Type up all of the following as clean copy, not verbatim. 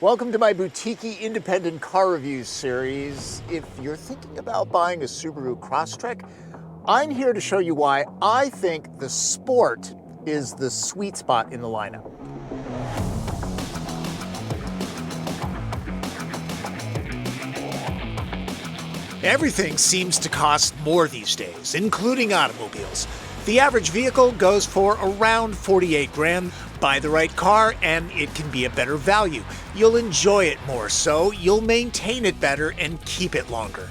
Welcome to my boutique independent car reviews series. If you're thinking about buying a Subaru Crosstrek, I'm here to show you why I think the Sport is the sweet spot in the lineup. Everything seems to cost more these days, including automobiles. The average vehicle goes for around 48 grand. Buy the right car and it can be a better value. You'll enjoy it more, so you'll maintain it better and keep it longer.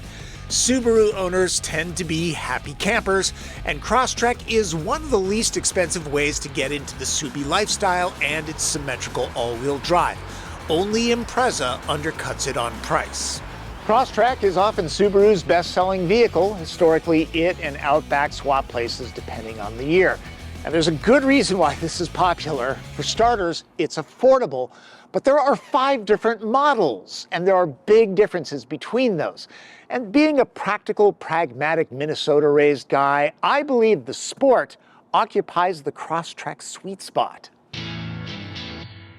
Subaru owners tend to be happy campers, and Crosstrek is one of the least expensive ways to get into the Subi lifestyle and its symmetrical all-wheel drive. Only Impreza undercuts it on price. Crosstrek is often Subaru's best-selling vehicle. Historically, it and Outback swap places depending on the year. And there's a good reason why this is popular. For starters, it's affordable, but there are 5 different models, and there are big differences between those. And being a practical, pragmatic Minnesota-raised guy, I believe the Sport occupies the Crosstrek sweet spot.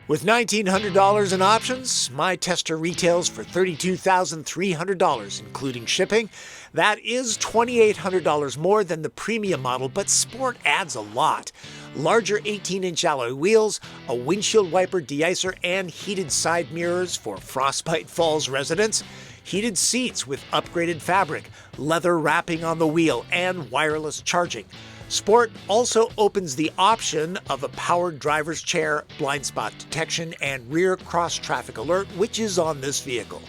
With $1,900 in options, my tester retails for $32,300, including shipping. That is $2,800 more than the premium model, but Sport adds a lot. Larger 18-inch alloy wheels, a windshield wiper deicer, and heated side mirrors for Frostbite Falls residents. Heated seats with upgraded fabric, leather wrapping on the wheel, and wireless charging. Sport also opens the option of a powered driver's chair, blind spot detection, and rear cross traffic alert, which is on this vehicle.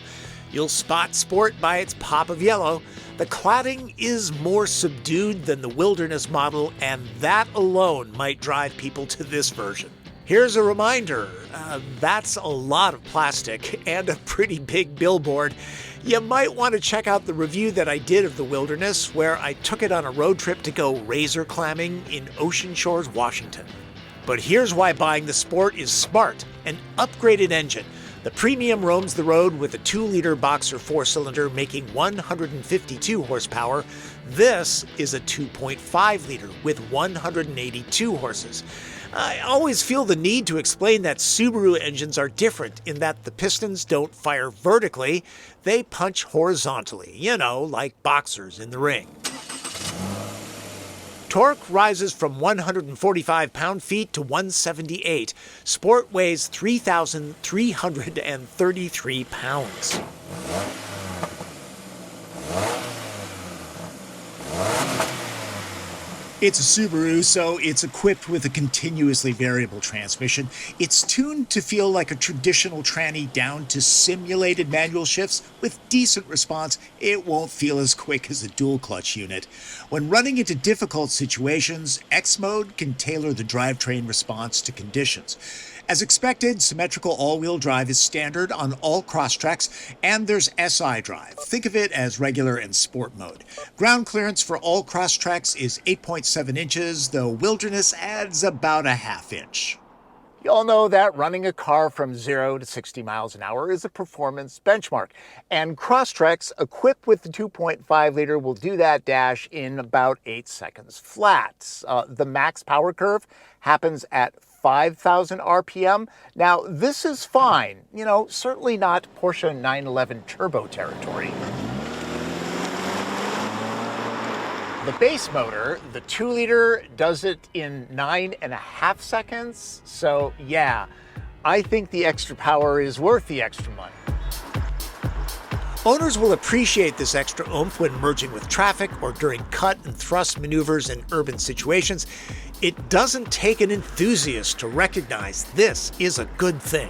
You'll spot Sport by its pop of yellow. The cladding is more subdued than the Wilderness model, and that alone might drive people to this version. Here's a reminder, that's a lot of plastic and a pretty big billboard. You might want to check out the review that I did of the Wilderness, where I took it on a road trip to go razor clamming in Ocean Shores, Washington. But here's why buying the Sport is smart: an upgraded engine. The Premium roams the road with a 2-liter Boxer 4-cylinder making 152 horsepower. This is a 2.5-liter with 182 horses. I always feel the need to explain that Subaru engines are different in that the pistons don't fire vertically, they punch horizontally, like boxers in the ring. Torque rises from 145 pound-feet to 178. Sport weighs 3,333 pounds. It's a Subaru, so it's equipped with a continuously variable transmission. It's tuned to feel like a traditional tranny down to simulated manual shifts. With decent response, it won't feel as quick as a dual-clutch unit. When running into difficult situations, X mode can tailor the drivetrain response to conditions. As expected, symmetrical all-wheel drive is standard on all Crosstreks, and there's SI drive. Think of it as regular and sport mode. Ground clearance for all Crosstreks is 8.7 inches, though Wilderness adds about a ½ inch. You all know that running a car from 0 to 60 miles an hour is a performance benchmark, and Crosstreks equipped with the 2.5-liter will do that dash in about 8 seconds flat. The max power curve happens at 5,000 RPM. Now, this is fine. Certainly not Porsche 911 turbo territory. The base motor, the 2-liter, does it in 9.5 seconds. So yeah, I think the extra power is worth the extra money. Owners will appreciate this extra oomph when merging with traffic or during cut and thrust maneuvers in urban situations. It doesn't take an enthusiast to recognize this is a good thing.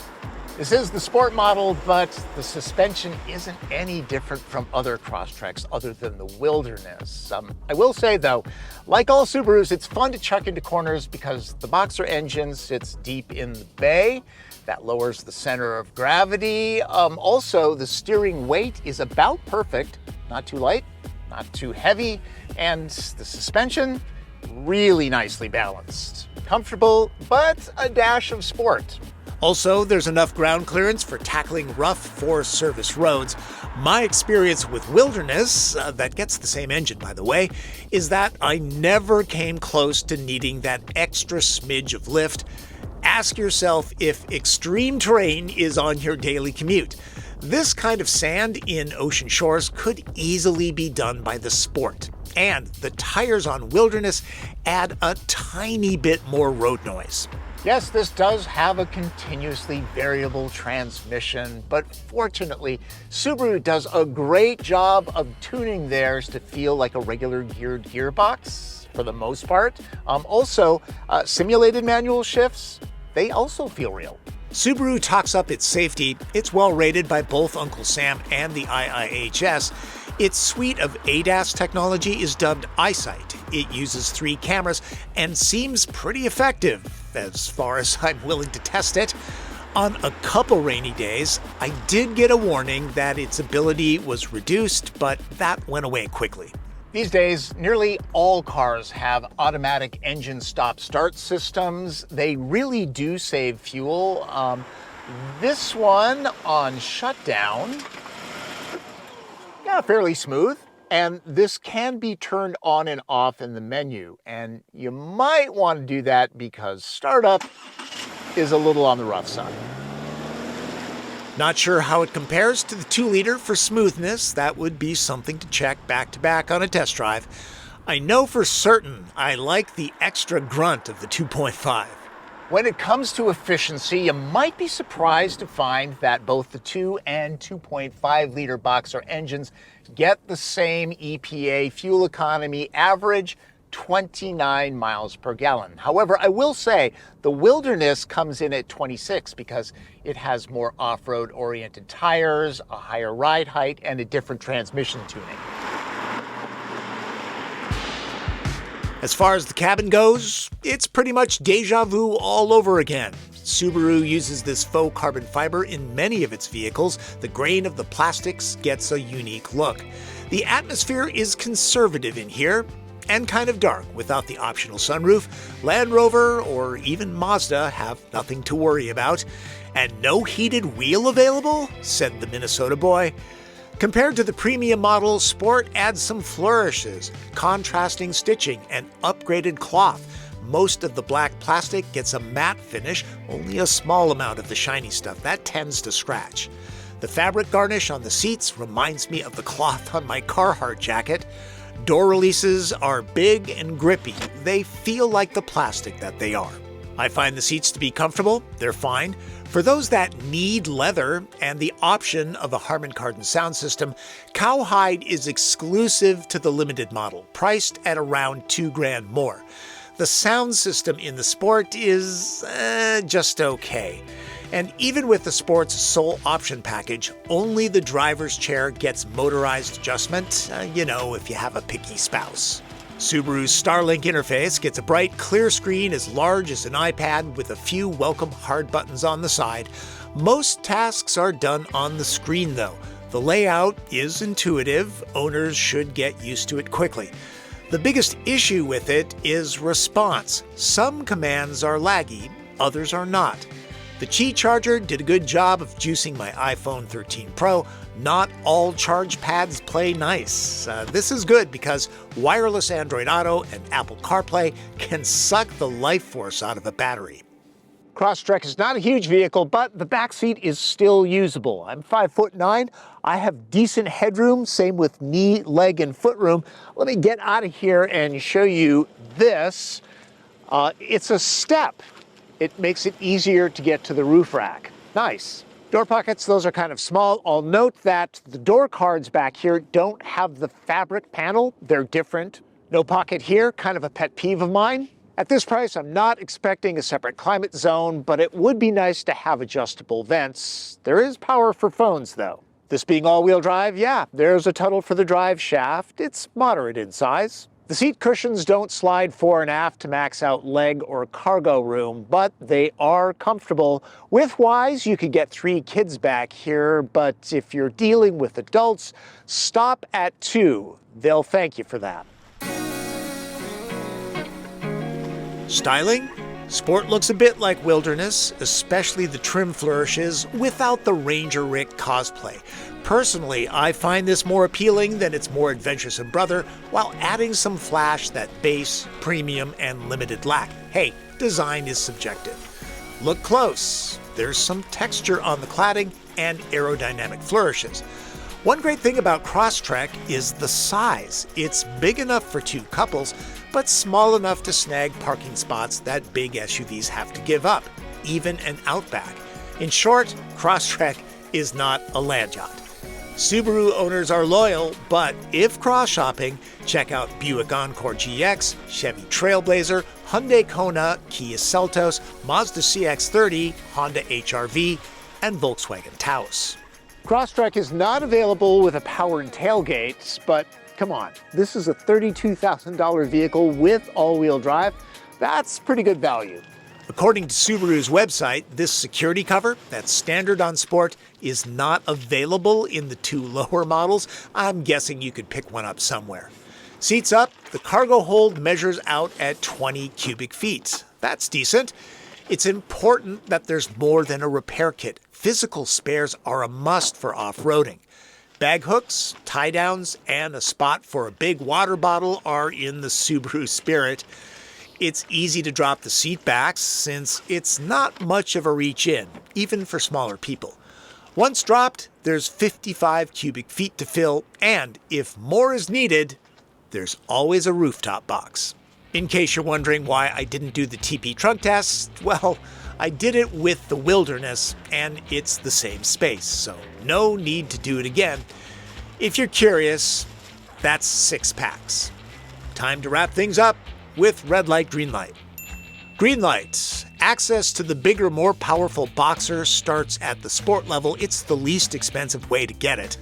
This is the Sport model, but the suspension isn't any different from other Crosstreks other than the Wilderness. I will say though, like all Subarus, it's fun to chuck into corners because the Boxer engine sits deep in the bay. That lowers the center of gravity. Also, the steering weight is about perfect, not too light, not too heavy, and the suspension, really nicely balanced. Comfortable, but a dash of sport. Also, there's enough ground clearance for tackling rough Forest Service roads. My experience with Wilderness, that gets the same engine by the way, is that I never came close to needing that extra smidge of lift. Ask yourself if extreme terrain is on your daily commute. This kind of sand in ocean shores could easily be done by the Sport. And the tires on Wilderness add a tiny bit more road noise. Yes, this does have a continuously variable transmission, but fortunately, Subaru does a great job of tuning theirs to feel like a regular geared gearbox for the most part. Also, simulated manual shifts, they also feel real. Subaru talks up its safety. It's well rated by both Uncle Sam and the IIHS. Its suite of ADAS technology is dubbed EyeSight. It uses 3 cameras and seems pretty effective, as far as I'm willing to test it. On a couple rainy days, I did get a warning that its ability was reduced, but that went away quickly. These days, nearly all cars have automatic engine stop-start systems. They really do save fuel. This one on shutdown, yeah, fairly smooth. And this can be turned on and off in the menu. And you might want to do that because startup is a little on the rough side. Not sure how it compares to the 2-liter for smoothness. That would be something to check back-to-back on a test drive. I know for certain I like the extra grunt of the 2.5. When it comes to efficiency, you might be surprised to find that both the 2 and 2.5-liter boxer engines get the same EPA fuel economy average, 29 miles per gallon. However, I will say the Wilderness comes in at 26 because it has more off-road oriented tires, a higher ride height, and a different transmission tuning. As far as the cabin goes, it's pretty much deja vu all over again. Subaru uses this faux carbon fiber in many of its vehicles. The grain of the plastics gets a unique look. The atmosphere is conservative in here, and kind of dark without the optional sunroof. Land Rover or even Mazda have nothing to worry about. And no heated wheel available, said the Minnesota boy. Compared to the premium model, Sport adds some flourishes, contrasting stitching, and upgraded cloth. Most of the black plastic gets a matte finish, only a small amount of the shiny stuff. That tends to scratch. The fabric garnish on the seats reminds me of the cloth on my Carhartt jacket. Door releases are big and grippy. They feel like the plastic that they are. I find the seats to be comfortable. They're fine. For those that need leather and the option of a Harman Kardon sound system, Cowhide is exclusive to the limited model, priced at around $2,000 more. The sound system in the Sport is just okay. And even with the Sport's sole option package, only the driver's chair gets motorized adjustment, if you have a picky spouse. Subaru's Starlink interface gets a bright, clear screen as large as an iPad with a few welcome hard buttons on the side. Most tasks are done on the screen, though. The layout is intuitive. Owners should get used to it quickly. The biggest issue with it is response. Some commands are laggy, others are not. The Qi charger did a good job of juicing my iPhone 13 Pro. Not all charge pads play nice. This is good because wireless Android Auto and Apple CarPlay can suck the life force out of a battery. Crosstrek is not a huge vehicle, but the backseat is still usable. I'm 5'9". I have decent headroom, same with knee, leg, and foot room. Let me get out of here and show you this. It's a step. It makes it easier to get to the roof rack. Nice. Door pockets, those are kind of small. I'll note that the door cards back here don't have the fabric panel. They're different. No pocket here, kind of a pet peeve of mine. At this price, I'm not expecting a separate climate zone, but it would be nice to have adjustable vents. There is power for phones, though. This being all-wheel drive, yeah, there's a tunnel for the drive shaft. It's moderate in size. The seat cushions don't slide fore and aft to max out leg or cargo room, but they are comfortable. Width-wise, you could get 3 kids back here, but if you're dealing with adults, stop at 2. They'll thank you for that. Styling? Sport looks a bit like Wilderness, especially the trim flourishes, without the Ranger Rick cosplay. Personally, I find this more appealing than its more adventuresome brother, while adding some flash that base, premium, and limited lack. Hey, design is subjective. Look close. There's some texture on the cladding and aerodynamic flourishes. One great thing about Crosstrek is the size. It's big enough for two couples, but small enough to snag parking spots that big SUVs have to give up, even an Outback. In short, Crosstrek is not a land yacht. Subaru owners are loyal, but if cross-shopping, check out Buick Encore GX, Chevy Trailblazer, Hyundai Kona, Kia Seltos, Mazda CX-30, Honda HR-V, and Volkswagen Taos. Crosstrek is not available with a powered tailgate, but come on, this is a $32,000 vehicle with all-wheel drive. That's pretty good value. According to Subaru's website, this security cover that's standard on Sport is not available in the two lower models. I'm guessing you could pick one up somewhere. Seats up, the cargo hold measures out at 20 cubic feet. That's decent. It's important that there's more than a repair kit. Physical spares are a must for off-roading. Bag hooks, tie-downs, and a spot for a big water bottle are in the Subaru spirit. It's easy to drop the seat backs since it's not much of a reach in, even for smaller people. Once dropped, there's 55 cubic feet to fill, and if more is needed, there's always a rooftop box. In case you're wondering why I didn't do the TP trunk test, well, I did it with the Wilderness, and it's the same space, so no need to do it again. If you're curious, that's 6 packs. Time to wrap things up with red light, green light. Green light. Access to the bigger, more powerful Boxer starts at the Sport level. It's the least expensive way to get it.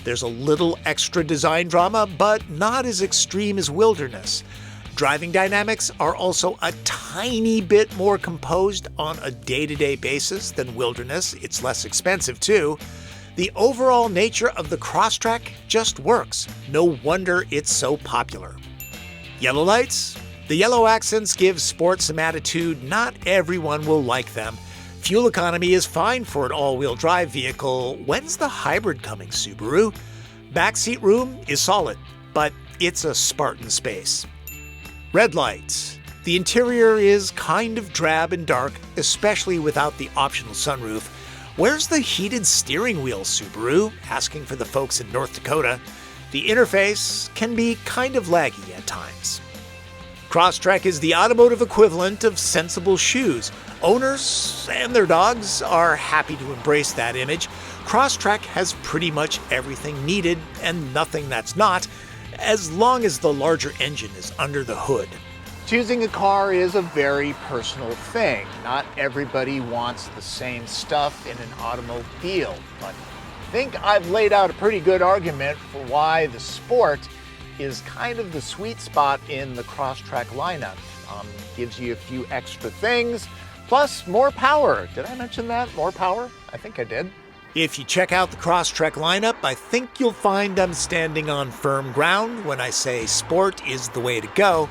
There's a little extra design drama, but not as extreme as Wilderness. Driving dynamics are also a tiny bit more composed on a day-to-day basis than Wilderness. It's less expensive too. The overall nature of the Crosstrek just works. No wonder it's so popular. Yellow lights? The yellow accents give Sport some attitude. Not everyone will like them. Fuel economy is fine for an all-wheel drive vehicle. When's the hybrid coming, Subaru? Backseat room is solid, but it's a Spartan space. Red lights. The interior is kind of drab and dark, especially without the optional sunroof. Where's the heated steering wheel, Subaru? Asking for the folks in North Dakota. The interface can be kind of laggy at times. Crosstrek is the automotive equivalent of sensible shoes. Owners and their dogs are happy to embrace that image. Crosstrek has pretty much everything needed and nothing that's not, as long as the larger engine is under the hood. Choosing a car is a very personal thing. Not everybody wants the same stuff in an automobile, but I think I've laid out a pretty good argument for why the Sport is kind of the sweet spot in the Crosstrek lineup. Gives you a few extra things, plus more power. Did I mention that? More power? I think I did. If you check out the Crosstrek lineup, I think you'll find I'm standing on firm ground when I say Sport is the way to go.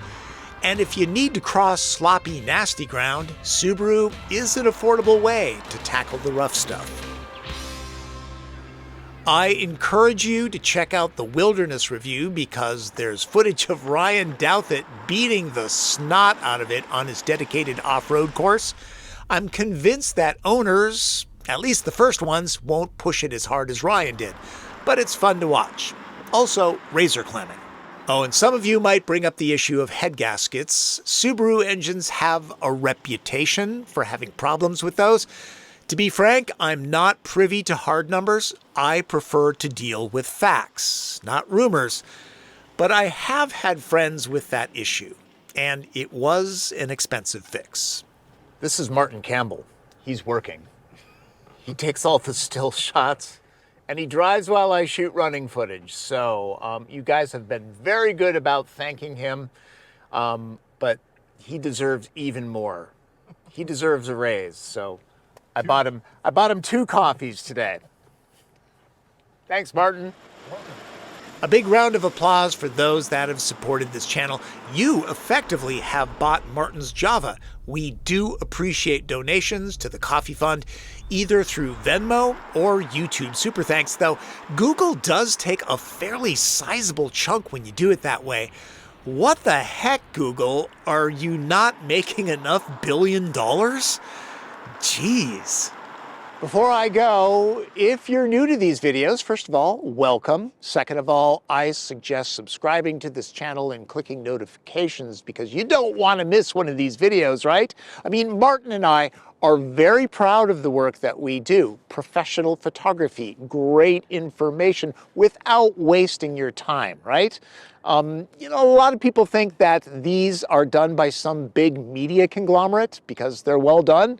And if you need to cross sloppy, nasty ground, Subaru is an affordable way to tackle the rough stuff. I encourage you to check out the Wilderness review because there's footage of Ryan Douthit beating the snot out of it on his dedicated off-road course. I'm convinced that owners, at least the first ones, won't push it as hard as Ryan did, but it's fun to watch. Also, razor clamming. Oh, and some of you might bring up the issue of head gaskets. Subaru engines have a reputation for having problems with those. To be frank, I'm not privy to hard numbers. I prefer to deal with facts, not rumors. But I have had friends with that issue, and it was an expensive fix. This is Martin Campbell. He's working. He takes all the still shots, and he drives while I shoot running footage. So you guys have been very good about thanking him, but he deserves even more. He deserves a raise, so I bought him 2 coffees today. Thanks, Martin. A big round of applause for those that have supported this channel. You effectively have bought Martin's Java. We do appreciate donations to the Coffee Fund, either through Venmo or YouTube. Super thanks, though. Google does take a fairly sizable chunk when you do it that way. What the heck, Google? Are you not making enough $1 billion? Jeez. Before I go, if you're new to these videos, first of all, welcome. Second of all, I suggest subscribing to this channel and clicking notifications because you don't want to miss one of these videos, right? I mean, Martin and I are very proud of the work that we do. Professional photography, great information without wasting your time, right? You know, a lot of people think that these are done by some big media conglomerate because they're well done.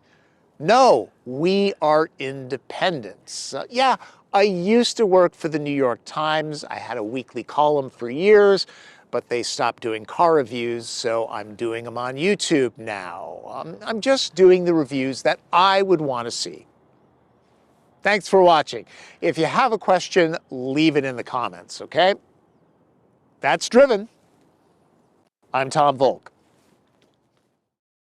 No, we are independents. Yeah, I used to work for the New York Times. I had a weekly column for years, but they stopped doing car reviews, so I'm doing them on YouTube now. I'm just doing the reviews that I would want to see. Thanks for watching. If you have a question, leave it in the comments, okay? That's Driven. I'm Tom Voelk.